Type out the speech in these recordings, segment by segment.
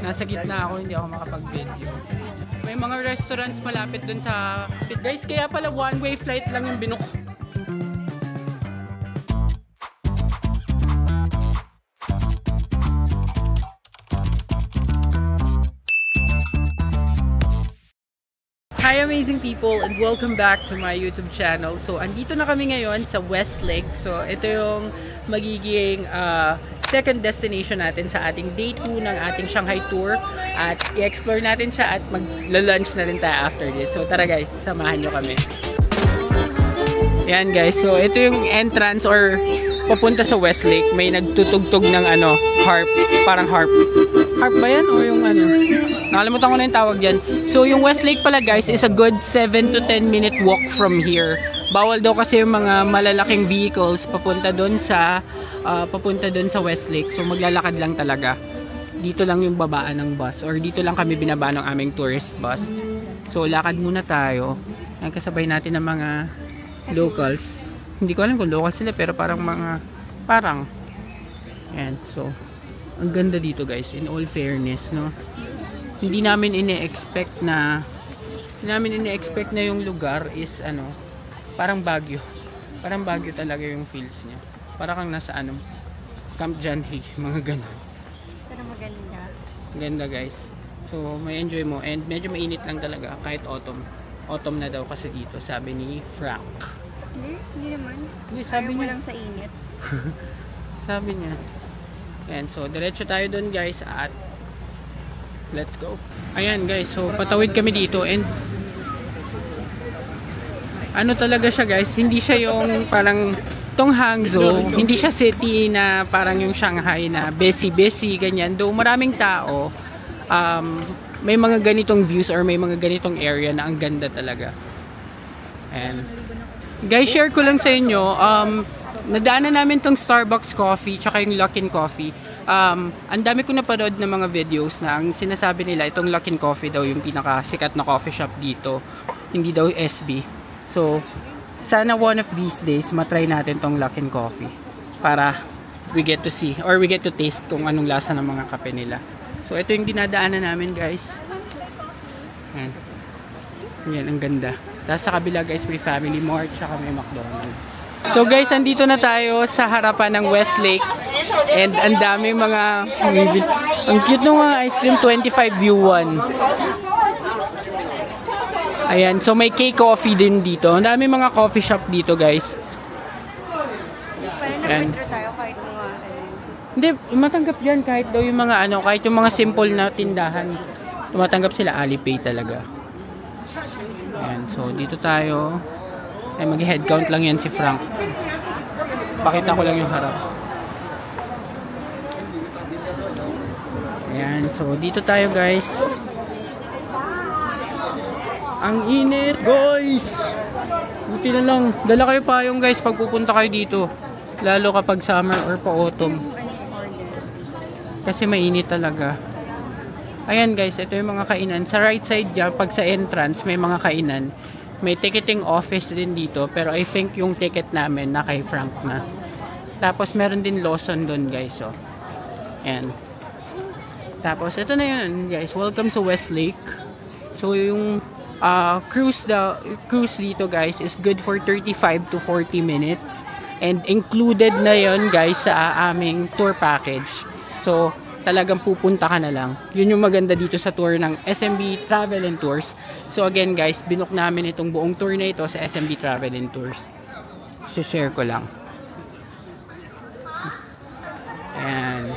Nasa gitna ako, hindi ako makapag-video. May mga restaurants malapit dun sa... Guys, kaya pala one-way flight lang yung binook. Hi amazing people and welcome back to my YouTube channel. So andito na kami ngayon sa Westlake. So ito yung magiging second destination natin sa ating day 2 ng ating Shanghai tour. At i-explore natin siya at mag-lunch na rin tayo after this. So tara guys, samahan nyo kami. Yan guys, so ito yung entrance or papunta sa Westlake. May nagtutugtog ng harp, parang harp. Harp ba yan o yung nakalimutan ko na yung tawag dyan. So yung Westlake pala guys is a good 7 to 10 minute walk from here. Bawal daw kasi yung mga malalaking vehicles papunta doon sa Westlake. So maglalakad lang talaga. Dito lang yung babaan ng bus or dito lang kami binaba ng aming tourist bus. So lakad muna tayo. Kasabay natin ng mga locals. Hindi ko alam kung local sila pero parang ayan. So ang ganda dito guys, in all fairness, no? Hindi namin ine-expect na yung lugar is parang Baguio. Parang Baguio talaga yung feels niya. Parang kang nasa Camp Janhi, mga ganun. Pero maganda. Ganda guys. So may enjoy mo and medyo mainit lang talaga kahit autumn. Autumn na daw kasi dito, sabi ni Frank. Hindi naman. Hindi, sabi niya. Lang sa init. Sabi niya. And so diretso tayo doon guys at let's go. Ayan guys, so patawid kami dito and talaga siya guys, hindi siya yung parang tong Hangzhou, hindi siya city na parang yung Shanghai na busy ganyan. Though maraming tao, may mga ganitong views or may mga ganitong area na ang ganda talaga. And guys, share ko lang sa inyo, nadaanan namin tong Starbucks coffee tsaka yung Luckin Coffee. Ang dami ko napanood ng mga videos na ang sinasabi nila itong Luckin Coffee daw yung pinakasikat na coffee shop dito, hindi daw SB. So sana one of these days matry natin tong Luckin Coffee para we get to see or we get to taste kung anong lasa ng mga kape nila. So ito yung dinadaanan namin guys. Yan ang ganda. Tapos sa kabila guys may Family Mart tsaka may McDonald's. So guys, andito na tayo sa harapan ng Westlake and ang dami mga ang cute ng mga ice cream, 25 view 1. Ayan, so may K-Coffee din dito. Ang dami mga coffee shop dito guys. Ayan. Tayo kahit mga hindi, matanggap dyan kahit daw yung mga kahit yung mga simple na tindahan. Tumatanggap sila, Alipay talaga. Ayan, so dito tayo. Ay, mag-head count lang yan si Frank. Pakita ko lang yung harap. Ayan, so dito tayo guys. Ang init guys! Buti na lang. Dala kayo payong guys pag pupunta kayo dito. Lalo kapag summer or pa-autumn. Kasi mainit talaga. Ayan guys, ito yung mga kainan. Sa right side dyan, pag sa entrance, may mga kainan. May ticketing office din dito, pero I think yung ticket namin na kay Frank na. Tapos meron din Lawson doon guys, so. Ayan. Tapos ito na yun guys, welcome sa Westlake. So yung cruise dito guys is good for 35 to 40 minutes. And included na yun guys sa aming tour package. So talagang pupunta ka na lang. Yun yung maganda dito sa tour ng SMB Travel and Tours. So again guys, binook namin itong buong tour na ito sa SMB Travel and Tours. So share ko lang. Ayan.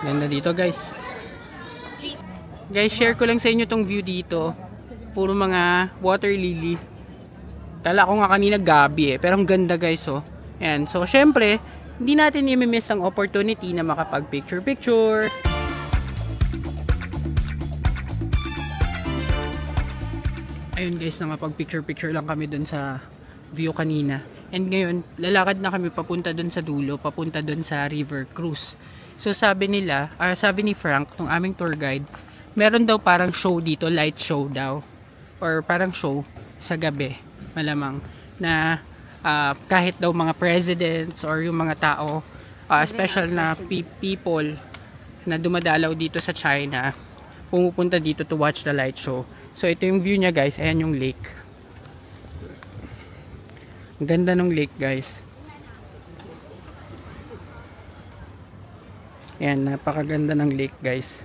Ganda dito guys. Guys, share ko lang sa inyo tong view dito. Puro mga water lily. Kala ko nga kanina gabi pero ang ganda guys oh. Ayan. So syempre, hindi natin i-miss ang opportunity na makapag picture. Ayun guys, nakapag picture lang kami dun sa view kanina. And ngayon, lalakad na kami papunta dun sa dulo, papunta dun sa river cruise. So sabi nila, sabi ni Frank, ng aming tour guide, meron daw parang show dito, light show daw. Or parang show sa gabi, malamang, na kahit daw mga presidents or yung mga tao, special na people na dumadalaw dito sa China, pumupunta dito to watch the light show. So ito yung view niya guys, ayan yung lake. Ang ganda ng lake guys. Ayan, napakaganda ng lake guys.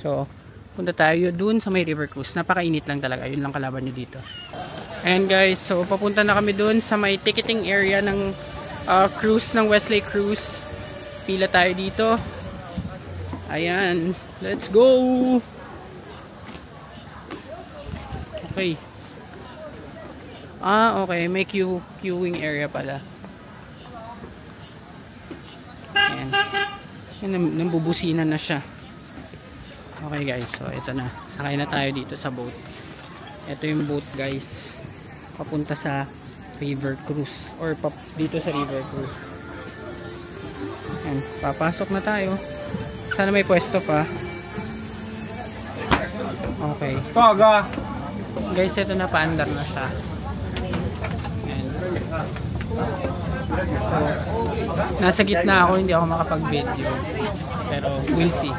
So punta tayo dun sa may river cruise. Napakainit lang talaga, yun lang kalaban nyo dito. Ayan guys, so papunta na kami dun sa may ticketing area ng cruise ng Westlake Cruise. Pila tayo dito. Ayan, let's go. Okay. Okay, may queuing area pala. Ayan. Ayan, nambubusinan na siya. Okay guys, so ito na. Sakay na tayo dito sa boat. Ito yung boat guys. Papunta sa river cruise or dito sa river cruise. Ayan, papasok na tayo. Sana may pwesto pa. Okay. Toga. Guys, ito na, paandar na siya. Ayan. So, nasa gitna ako, hindi ako makapag-video. Pero we'll see.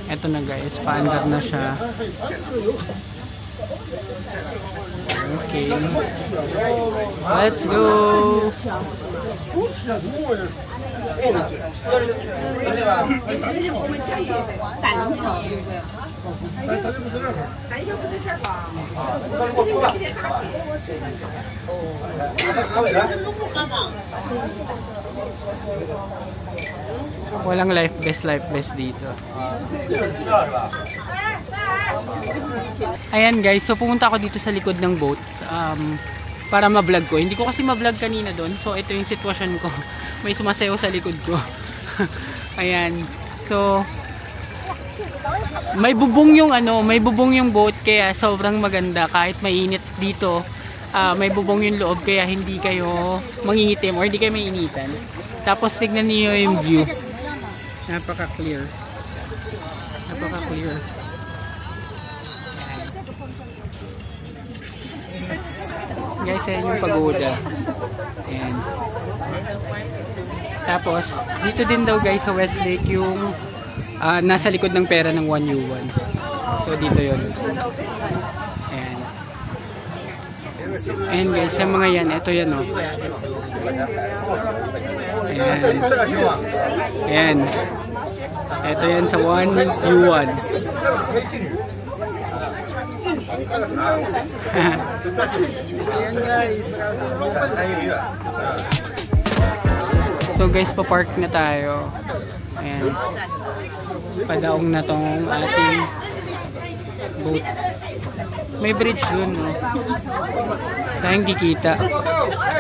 Ito na guys, paandar na siya. Okay. Let's go. Walang life vest dito. Ayan guys, so pumunta ako dito sa likod ng boat para ma-vlog ko. Hindi ko kasi ma-vlog kanina doon. So ito yung sitwasyon ko. May sumasayaw sa likod ko. Ayan. So may bubong yung boat kaya sobrang maganda kahit mainit dito. May bubong yung loob kaya hindi kayo mangingitim or hindi kayo mainitan. Tapos tignan niyo yung view. Napaka-clear. Napaka-clear. Guys, ayan yung pagoda. Ayan. Tapos, dito din daw guys sa Westlake yung nasa likod ng pera ng 1U1. So, dito yun. Ayan. Ayan guys, yung mga yan. Ito yan o. Ayan. Ayan. Ito yan sa 1U1. Ayan guys. So guys, pa-park na tayo. Ayan. Padaong na tong ating boat. May bridge dun, no? Sayang kikita.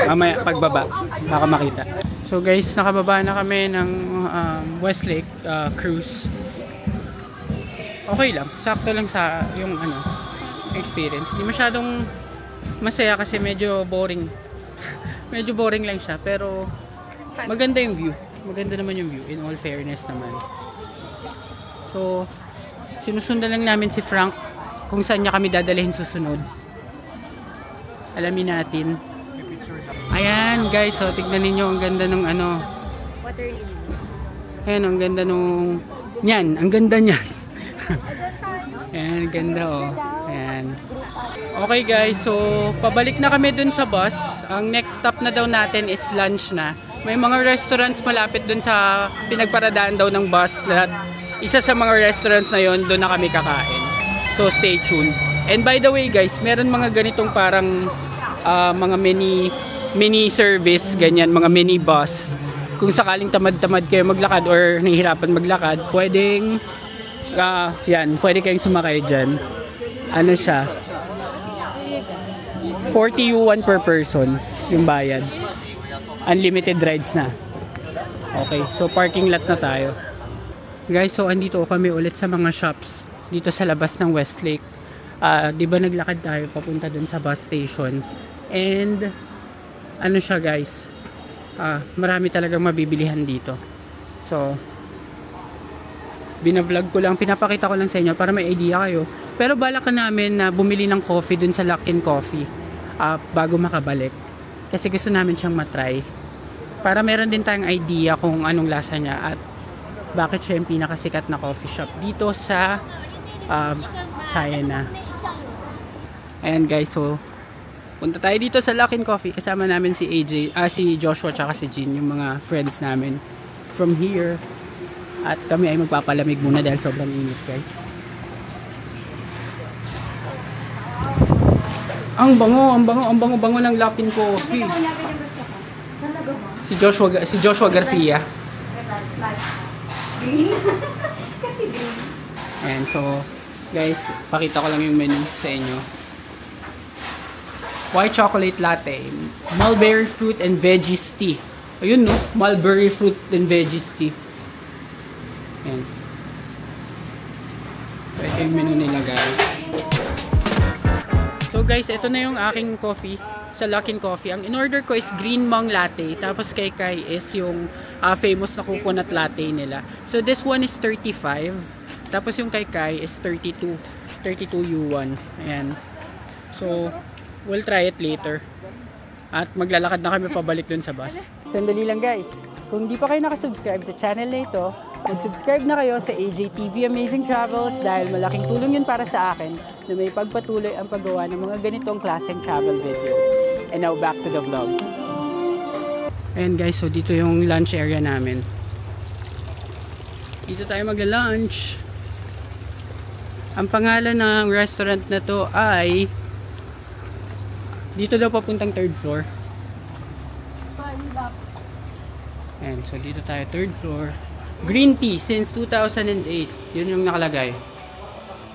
Mamaya pagbaba, baka makita. So guys, nakababa na kami ng Westlake cruise. Okay lang, sakto lang sa yung experience. Hindi masyadong masaya kasi medyo boring. Medyo boring lang siya, pero maganda yung view. Maganda naman yung view, in all fairness naman. So, sinusundan lang namin si Frank kung saan niya kami dadalhin susunod. Alamin natin. Ayan guys, so tignan ninyo ang ganda ng Water lily. Ayan, ang ganda nung yan, ang ganda niyan. Ayan, ganda oh. Ayan. Okay guys, so pabalik na kami dun sa bus. Ang next stop na daw natin is lunch na. May mga restaurants malapit dun sa pinagparadaan daw ng bus. Isa sa mga restaurants na yon, doon na kami kakain. So stay tuned. And by the way guys, meron mga ganitong parang mga mini service, ganyan, mga mini bus. Kung sakaling tamad-tamad kayo maglakad or nahihirapan maglakad, pwedeng yan, pwede kayong sumakay dyan. Ano siya? 40 yuan per person yung bayad. Unlimited rides na. Okay, so parking lot na tayo. Guys, so andito kami ulit sa mga shops dito sa labas ng Westlake. Di ba naglakad tayo papunta dun sa bus station? And ano siya guys? Marami talagang mabibilihan dito. So binavlog ko lang, pinapakita ko lang sa inyo para may idea kayo. Pero balak namin na bumili ng coffee dun sa Luckin Coffee bago makabalik. Kasi gusto namin siyang matry. Para meron din tayong idea kung anong lasa niya. At bakit siya yung pinakasikat na coffee shop dito sa China. Ayan guys, so punta tayo dito sa Luckin Coffee. Kasama namin si AJ, si Joshua tsaka si Jean, yung mga friends namin from here. At kami ay magpapalamig muna dahil sobrang init guys. Ang bango ng Luckin Coffee. Si Joshua Garcia. Ayan, so guys, pakita ko lang yung menu sa inyo. White chocolate latte, mulberry fruit and veggies tea. Ayun no, mulberry fruit and veggies tea. Ayan. So ito yung menu nila guys. So guys, ito na yung aking coffee sa Luckin Coffee. Ang in-order ko is green mung latte. Tapos kay Kai is yung famous na coconut latte nila. So this one is 35. Tapos yung kay Kai is 32. 32 yuan. Ayan. So we'll try it later. At maglalakad na kami pabalik dun sa bus. Sandali lang guys. Kung di pa kayo nakasubscribe sa channel na ito, mag-subscribe na kayo sa AJTV Amazing Travels dahil malaking tulong yun para sa akin na may pagpatuloy ang paggawa ng mga ganitong klaseng travel videos. And now back to the vlog. Ayan guys, so dito yung lunch area namin. Dito tayo magla-lunch. Ang pangalan ng restaurant na to ay dito daw papuntang 3rd floor. Ayan, so dito tayo 3rd floor. Green tea since 2008. Yun yung nakalagay.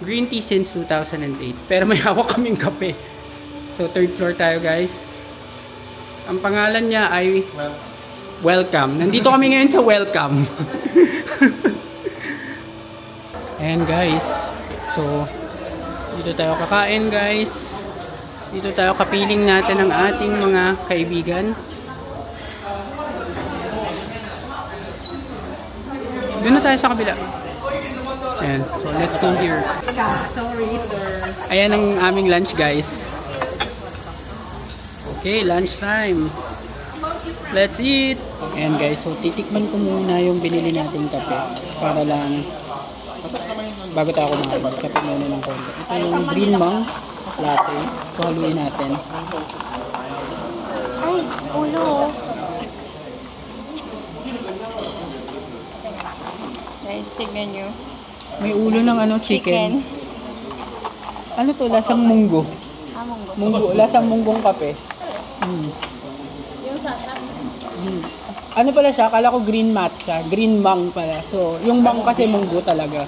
Green tea since 2008. Pero may hawak kaming kape. So 3rd floor tayo guys. Ang pangalan niya ay Welcome. Nandito kami ngayon sa Welcome. Ayan guys. So dito tayo kakain guys. Dito tayo kapiling natin ang ating mga kaibigan. Doon na tayo sa kabila. Ayan. So, let's go here. Sorry. Ayan ang aming lunch, guys. Okay, lunch time. Let's eat! Ayan, guys. So, titikman ko muna yung binili nating kape. Para lang, bago tayo kumain, kape muna ng konti. Ito yung green mung latte. So, haluin natin. Ay, ulo. Guys, tignan nyo. May ulo ng ano, chicken. Ano to? Lasang munggo. Munggo. Munggo. Lasang munggong kape. Yung sarap. Ano pala siya? Akala ko green matcha. Green mung pala. So, yung mung kasi munggo talaga.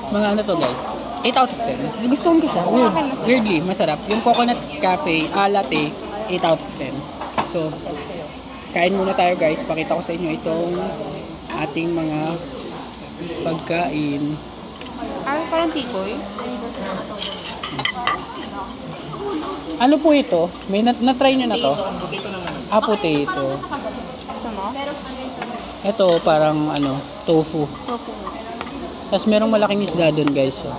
Mga ano to guys? 8 out of 10. Gusto ko siya. Weird. Weirdly, masarap. Yung coconut cafe, latte, 8 out of 10. So, kain muna tayo guys. Pakita ko sa inyo itong ating mga pagkain. Ay, parang tikoy. Ano po ito? May na-try nyo na to? Potato. Gusto mo? Ito parang ano, tofu. Tofu. Tapos merong malaking isda doon guys. So,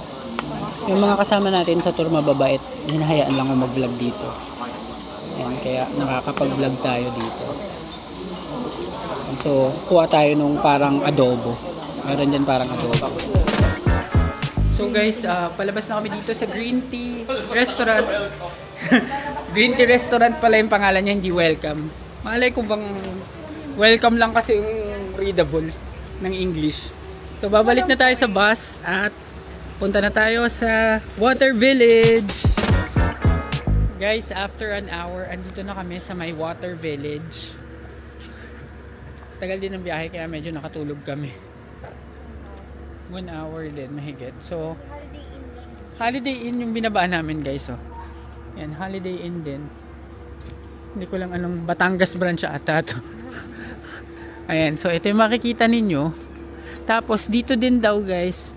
yung mga kasama natin sa tour mababait, hinahayaan lang ako mag-vlog dito. Ayan, kaya nakakapag-vlog tayo dito. So, kuha tayo nung parang adobo. Meron dyan parang adobo. So guys, palabas na kami dito sa Green Tea Restaurant. Green Tea Restaurant pala yung pangalan niya, hindi Welcome. Malay ko bang welcome lang kasi yung readable ng English. So babalik na tayo sa bus at punta na tayo sa Water Village. Guys, after an hour, andito na kami sa may Water Village. Tagal din ang biyahe kaya medyo nakatulog kami. 1 hour din mahigit. So, Holiday Inn yung binabaan namin guys. Oh. Yan, Holiday Inn din. Hindi ko lang anong Batangas branch ata to. Ayan, so ito yung makikita ninyo. Tapos dito din daw guys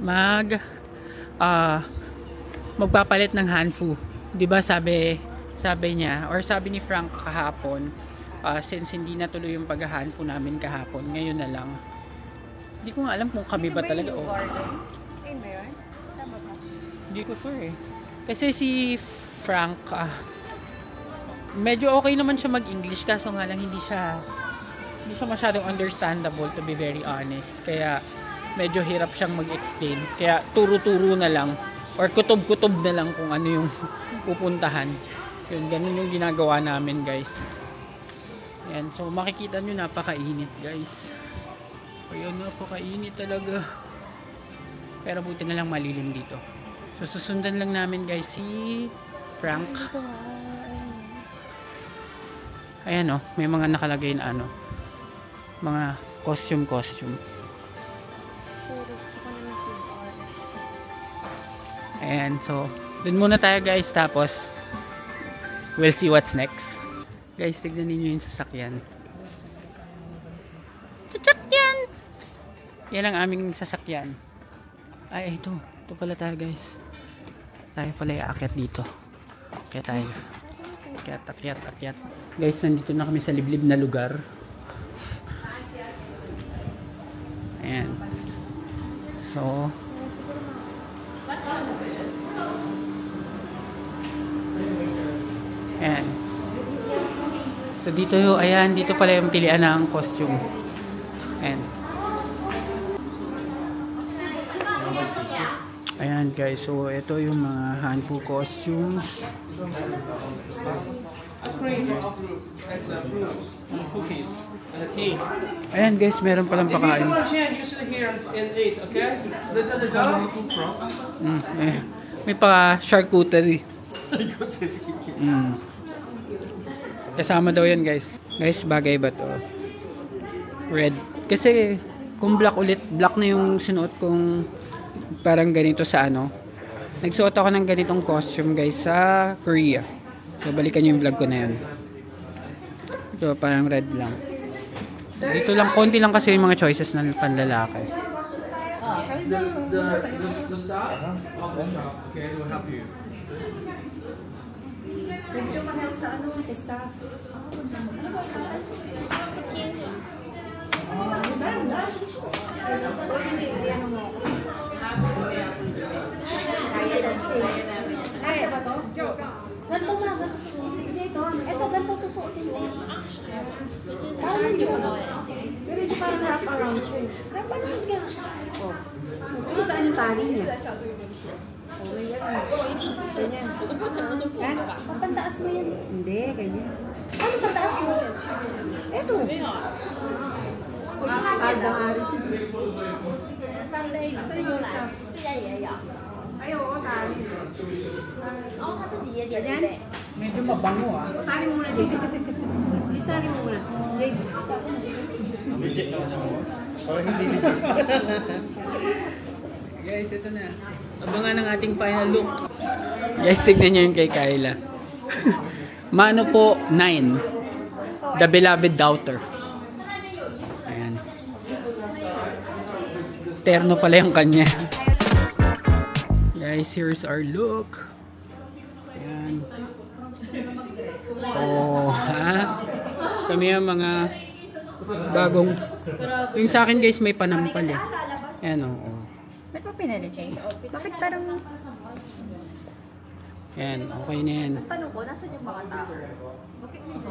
magpapalit ng hanfu. 'Di ba sabi niya or sabi ni Frank kahapon, since hindi natuloy yung paghahanfu namin kahapon, ngayon na lang. Hindi ko nga alam kung kami ba talaga o. Ayun ba yun? Tama ba? Hindi ko sure eh. Kasi si Frank medyo okay naman siya mag-English kaso nga lang hindi siya hindi siya masyadong understandable, to be very honest. Kaya medyo hirap siyang mag-explain. Kaya turo-turo na lang or kutob-kutob na lang kung ano yung pupuntahan. Yun, ganun yung ginagawa namin, guys. Ayan, so makikita nyo napakainit, guys. Ayan, napakainit talaga. Pero buti na lang malilim dito. So susundan lang namin, guys, si Frank. Ayan, oh, may mga nakalagay na ano, mga costume. Ayan, so dun muna tayo, guys, tapos we'll see what's next. Guys, tignan ninyo yung sasakyan. Sasakyan! Yan ang aming sasakyan. Ay, ito pala tayo, guys. Tayo pala i-aakyat dito. Kaya tayo akyat. Guys, nandito na kami sa liblib na lugar. Ayan. So ayan. So dito, ayan, dito pala yung pilian ng costume. Ayan. Ayan, guys, so ito yung mga handful costumes. Ayan, guys, meron palang pakain. May pa charcuterie. Kasama daw yan, guys. Guys, bagay ba to? Red. Kasi kung black ulit, black na yung sinuot kong parang ganito sa ano. Nagsuot ako ng ganitong costume, guys, sa Korea. So balikan yung vlog ko na yun. So parang red lang. Dito lang, konti lang kasi yung mga choices ng panlalaki. Medyo mahal sa ano, sa staff. Ganto nga, ganto susuotin. Ito, ganto susuotin mo. Paano yun? Pero hindi parang wrap around siya. Wrap around ka. Oh. Pero saan yung tali niya? Oh, yan. Ganyan. Yan. Pantaas mo yan. Hindi, ganyan. Ano pantaas mo? Ito. Agdang ari. Ay, oo, tali. Ganyan? Medyo mabango, ah. O, tali mo muna, Jace. Isali mo muna. Jace. Legit naman ako. Parang hindi legit. Guys, ito na. Abangan ang ating final look. Guys, tignan nyo yung kay Kyla. Mano po 9. The beloved daughter. Ayan. Terno pala yung kanya. Guys, here's our look. Ayan. Oh, ha? Kami ang mga bagong. Yung sa akin, guys, may panampal eh. Ayan, oh. Ba't mo pinali, Jay? Bakit parang... Yan, okay na yan. Tanong ko, nasan yung mga tao?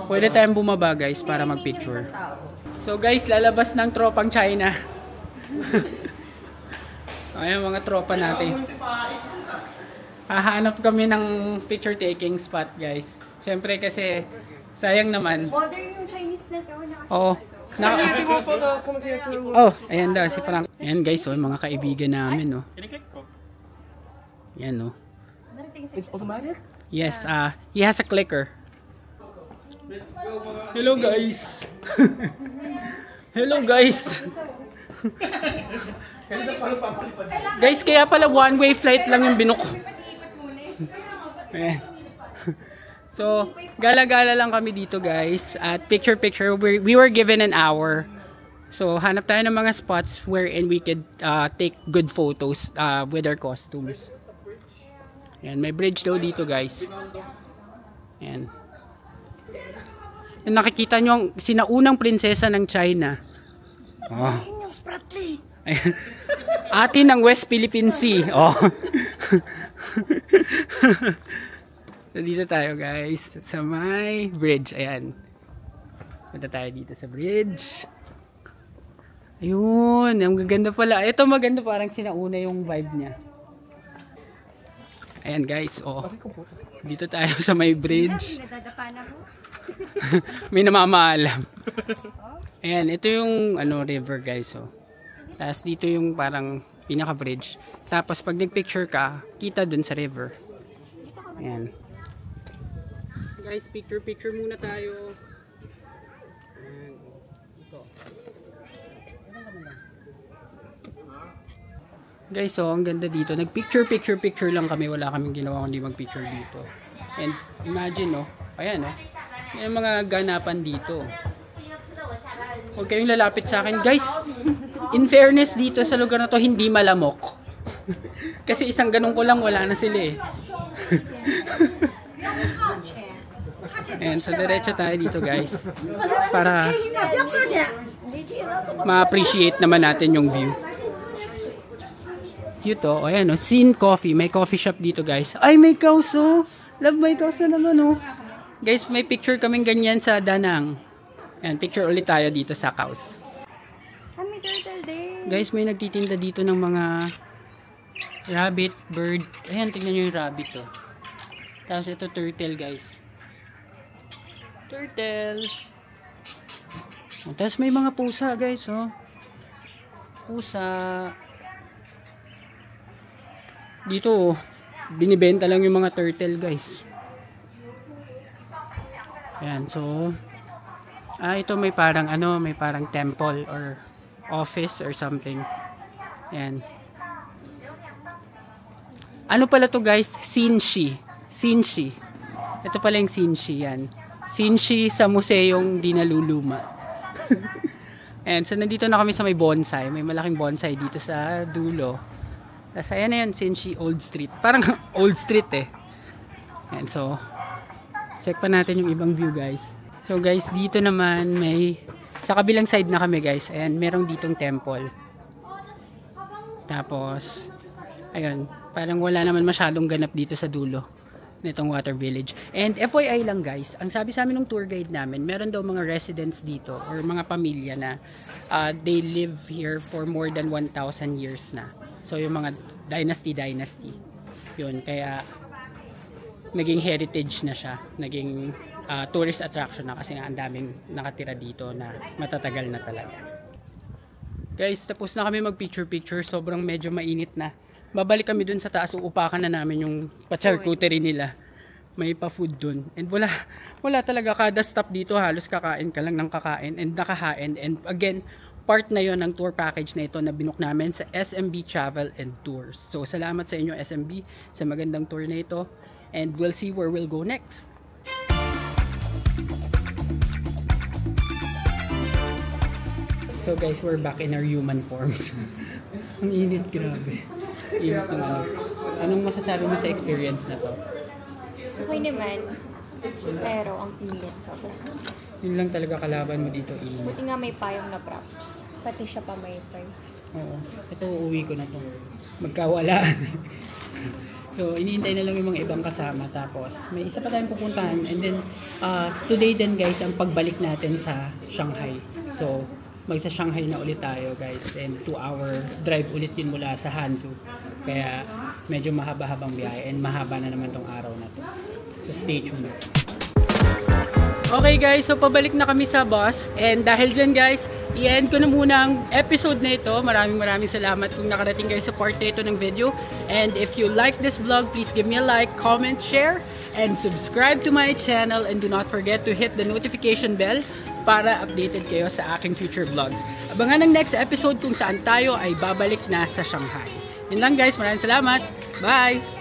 Pwede tayong bumaba, guys, para mag-picture. So, guys, lalabas ng tropang China. Ayan, mga tropa natin. Hahanap kami ng picture taking spot, guys. Siyempre kasi, sayang naman. Modern yung Chinese na ito. Oo. Oh, ayan daw, si Frank. Ayan, guys, oh, mga kaibigan namin, oh. Kiniklik ko. Ayan, oh. It's automatic? Yes, he has a clicker. Hello, guys. Hello, guys. Guys, kaya pala one-way flight lang yung binuk. Ayan. So, gala-gala lang kami dito, guys. At picture-picture, we were given an hour. So, hanap tayo ng mga spots wherein we could take good photos with our costumes. Ayan, may bridge daw dito, guys. Ayan. Yung nakikita nyo ang sinaunang prinsesa ng China. Oh. Ayan. Ate ng West Philippine Sea. Oh. So, dito tayo, guys. Sa may bridge. Ayan. Punta tayo dito sa bridge. Ayun, ang gaganda pala. Ito maganda, parang sinauna yung vibe niya. Ayan guys, oh. Dito tayo sa may bridge. May namamaalam. Ayan, ito yung ano, river guys, oh. Tapos dito yung parang pinaka-bridge. Tapos pag nag-picture ka, kita dun sa river. Ayan. Guys, picture muna tayo. Ayan. Ito. Guys, so ang ganda dito. Nag-picture lang kami. Wala kaming ginawa kundi mag-picture dito. And imagine, no? Ayan, no? May mga ganapan dito. Huwag kayong lalapit sa akin. Guys, in fairness dito sa lugar na to, hindi malamok. Kasi isang ganun ko lang, wala na sila eh. Ayan, so diretso tayo dito guys. Para ma-appreciate naman natin yung view. Ito, ayan o, Scene Coffee. May coffee shop dito guys. Ay, may cows oh. Love my cows na naman oh. Guys, may picture kaming ganyan sa Danang. Ayan, picture ulit tayo dito sa cows. May turtle din. Guys, may nagtitinda dito ng mga rabbit, bird. Ayan, tingnan nyo yung rabbit oh. Tapos ito turtle guys. Turtle. Oh, tapos may mga pusa guys oh. Pusa. Dito oh, binibenta lang yung mga turtle guys. Ayan, so ito may parang ano, may parang temple or office or something. Ayan. Ano pala to guys? Sinshi. Ito pala yung Sinshi yan. Sinshi sa museong di naluluma. Ayan, so nandito na kami sa may bonsai. May malaking bonsai dito sa dulo. Tapos ayan na yan, Sinshi Old Street. Parang Old Street eh. Ayan, so check pa natin yung ibang view guys. So guys, dito naman may, sa kabilang side na kami guys. Ayan, merong ditong temple. Tapos, ayun, parang wala naman masyadong ganap dito sa dulo nitong Water Village. And FYI lang guys, ang sabi sa amin ng tour guide namin, meron daw mga residents dito or mga pamilya na they live here for more than 1,000 years na. So yung mga dynasty. Yun, kaya naging heritage na siya. Naging tourist attraction na kasi nga ang daming nakatira dito na matatagal na talaga. Guys, tapos na kami mag-picture. Sobrang medyo mainit na. Babalik kami dun sa taas, uupakan na namin yung pa-charcuterie nila. May pa-food dun. And wala talaga, kada stop dito halos kakain ka lang ng kakain and nakahain. And again, part na yon ng tour package na ito na binook namin sa SMB Travel and Tours. So salamat sa inyo SMB sa magandang tour na ito. And we'll see where we'll go next. So guys, we're back in our human forms. Ang init, grabe. Anong masasabi mo sa experience na to? Okay naman. Pero ang init sobra. Yun lang talaga kalaban mo dito, init. Buti nga may payong na props. Pati siya pa may pay. Oo. Ito, uuwi ko na to. Magkawalaan. So, iniintay na lang yung mga ibang kasama. Tapos, may isa pa tayong pupuntahan. And then, today din guys, ang pagbalik natin sa Shanghai. So, magsa Shanghai na ulit tayo guys, and 2-hour drive ulit din mula sa Hangzhou, kaya medyo mahaba-habang biyahe and mahaba na naman tong araw na to, so stay tuned. Okay guys, so pabalik na kami sa bus, and dahil dyan guys, i-end ko na muna ang episode na ito. Maraming salamat kung nakarating kayo sa part na ito ng video, and if you like this vlog, please give me a like, comment, share, and subscribe to my channel, and do not forget to hit the notification bell para updated kayo sa aking future vlogs. Abangan ang next episode kung saan tayo ay babalik na sa Shanghai. Yun lang guys, maraming salamat. Bye!